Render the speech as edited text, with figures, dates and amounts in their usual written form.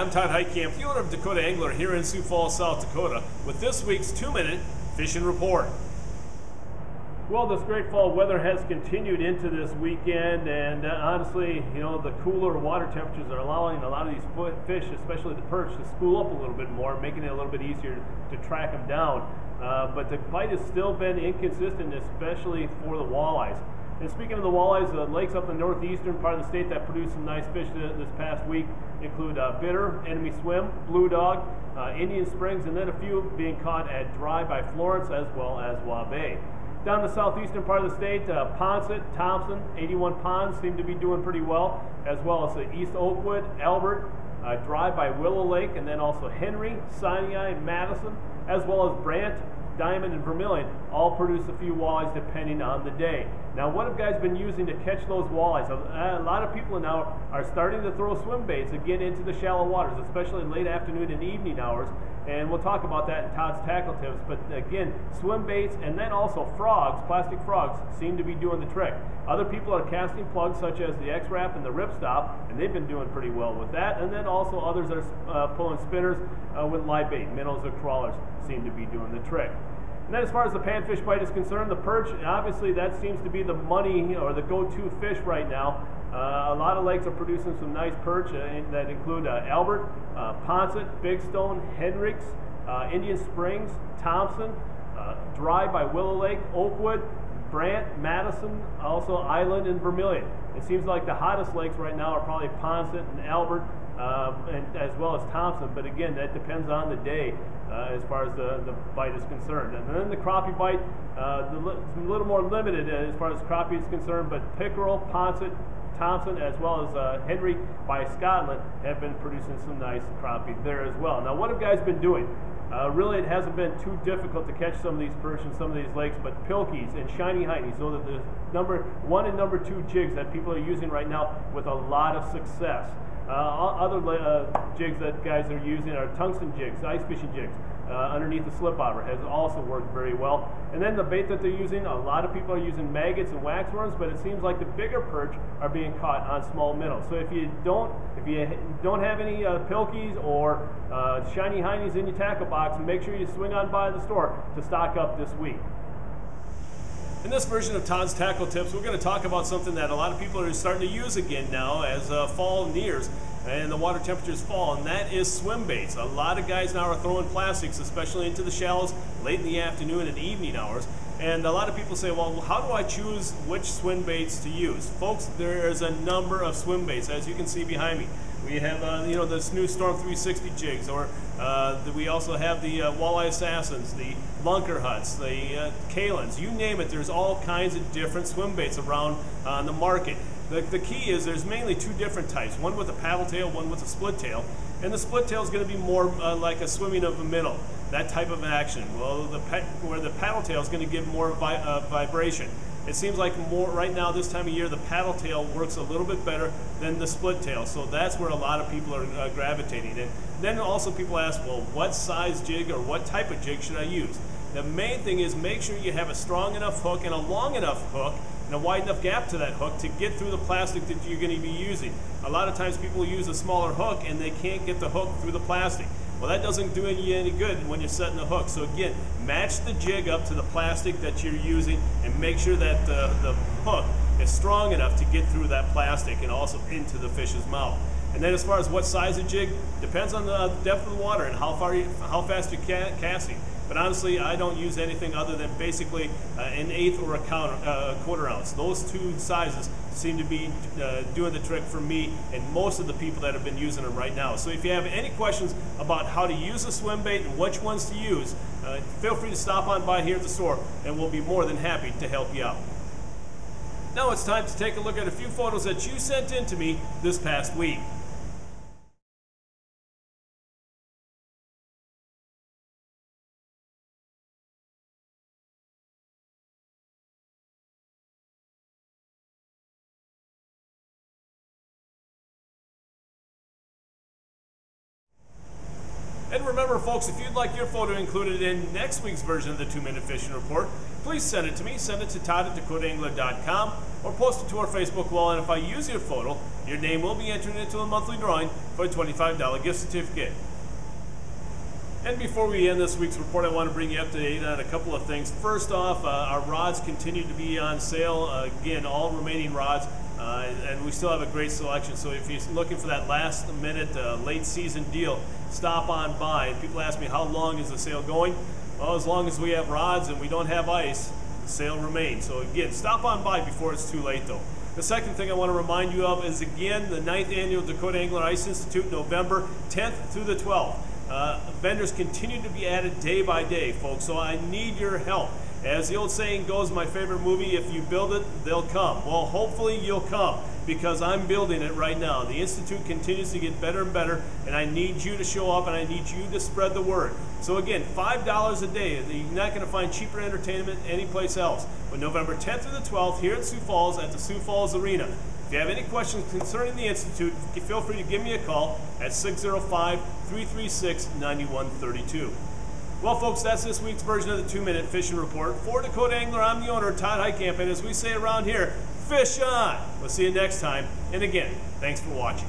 I'm Todd Heitkamp, the owner of Dakota Angler here in Sioux Falls, South Dakota, with this week's 2-minute fishing report. Well, this great fall weather has continued into this weekend, and honestly, you know, the cooler water temperatures are allowing a lot of these fish, especially the perch, to spool up a little bit more, making it a little bit easier to track them down. But the bite has still been inconsistent, especially for the walleyes. And speaking of the walleyes, the lakes up in the northeastern part of the state that produced some nice fish this past week include Bitter, Enemy Swim, Blue Dog, Indian Springs, and then a few being caught at Dry by Florence as well as Wabe. Down the southeastern part of the state, Ponset, Thompson, 81 Ponds seem to be doing pretty well, as well as East Oakwood, Albert, Dry by Willow Lake, and then also Henry, Sinai, Madison, as well as Brant, Diamond, and Vermilion all produce a few walleyes depending on the day. Now, what have guys been using to catch those walleyes? A lot of people now are starting to throw swim baits again into the shallow waters, especially late afternoon and evening hours. And we'll talk about that in Todd's tackle tips. But again, swim baits and then also frogs, plastic frogs, seem to be doing the trick. Other people are casting plugs such as the X-Wrap and the Ripstop, and they've been doing pretty well with that. And then also others are pulling spinners with live bait, minnows or crawlers seem to be doing the trick. And then as far as the panfish bite is concerned, the perch, obviously that seems to be the money or the go-to fish right now. A lot of lakes are producing some nice perch that include Albert, Ponset, Big Stone, Hendricks, Indian Springs, Thompson, Dry by Willow Lake, Oakwood, Brant, Madison, also Island, and Vermilion. It seems like the hottest lakes right now are probably Ponset and Albert, and as well as Thompson, but again, that depends on the day as far as the bite is concerned. And then the crappie bite, a little more limited as far as crappie is concerned, but pickerel, Ponset, Thompson, as well as Henry by Scotland have been producing some nice crappie there as well. Now, what have guys been doing? Really, it hasn't been too difficult to catch some of these perch in some of these lakes, but pilkies and shiny heinies, those are the number 1 and number 2 jigs that people are using right now with a lot of success. Other jigs that guys are using are tungsten jigs, ice fishing jigs. Underneath the slip bobber has also worked very well. And then the bait that they're using, a lot of people are using maggots and waxworms, but it seems like the bigger perch are being caught on small minnows. So if you don't have any pilkies or shiny heinies in your tackle box, make sure you swing on by the store to stock up this week. In this version of Todd's Tackle Tips, we're going to talk about something that a lot of people are starting to use again now as fall nears and the water temperatures fall, and that is swim baits. A lot of guys now are throwing plastics, especially into the shallows late in the afternoon and evening hours. And a lot of people say, well, how do I choose which swim baits to use? Folks, there is a number of swim baits, as you can see behind me. We have, you know, this new Storm 360 jigs, or we also have the Walleye Assassins, the Lunker Huts, the Kalins, you name it. There's all kinds of different swim baits around on the market. The key is there's mainly 2 different types, one with a paddle tail, one with a split tail. And the split tail is going to be more like a swimming of a minnow, that type of action. Well, where the paddle tail is going to give more vibration. It seems like more right now this time of year the paddle tail works a little bit better than the split tail, so that's where a lot of people are gravitating. And then also people ask, well, what size jig or what type of jig should I use? The main thing is make sure you have a strong enough hook and a long enough hook and a wide enough gap to that hook to get through the plastic that you're going to be using. A lot of times people use a smaller hook and they can't get the hook through the plastic. Well, that doesn't do you any good when you're setting the hook. So again, match the jig up to the plastic that you're using and make sure that the hook is strong enough to get through that plastic and also into the fish's mouth. And then as far as what size of jig, depends on the depth of the water and how fast you're casting. But honestly, I don't use anything other than basically an 1/8 or a 1/4 ounce. Those 2 sizes seem to be doing the trick for me and most of the people that have been using them right now. So if you have any questions about how to use a swim bait and which ones to use, feel free to stop on by here at the store and we'll be more than happy to help you out. Now it's time to take a look at a few photos that you sent in to me this past week. And And remember, folks, if you'd like your photo included in next week's version of the 2-Minute Fishing Report, please send it to me. Send it to todd@dakotaangler.com or post it to our Facebook wall. And if I use your photo, your name will be entered into a monthly drawing for a $25 gift certificate. And before we end this week's report, I want to bring you up to date on a couple of things. First off, our rods continue to be on sale. Again, all remaining rods, and we still have a great selection. So if you're looking for that last minute, late season deal, stop on by. And people ask me, how long is the sale going? Well, as long as we have rods and we don't have ice, the sale remains. So again, stop on by before it's too late though. The second thing I want to remind you of is, again, the 9th Annual Dakota Angler Ice Institute, November 10th through the 12th. Vendors continue to be added day by day, folks, so I need your help. As the old saying goes, my favorite movie, if you build it, they'll come. Well, hopefully you'll come, because I'm building it right now. The Institute continues to get better and better, and I need you to show up, and I need you to spread the word. So again, $5 a day. You're not going to find cheaper entertainment anyplace else. But November 10th through the 12th here at Sioux Falls at the Sioux Falls Arena. If you have any questions concerning the Institute, feel free to give me a call at 605-336-9132. Well, folks, that's this week's version of the 2-Minute Fishing Report. For Dakota Angler, I'm the owner, Todd Heitkamp, and as we say around here, fish on! We'll see you next time. And again, thanks for watching.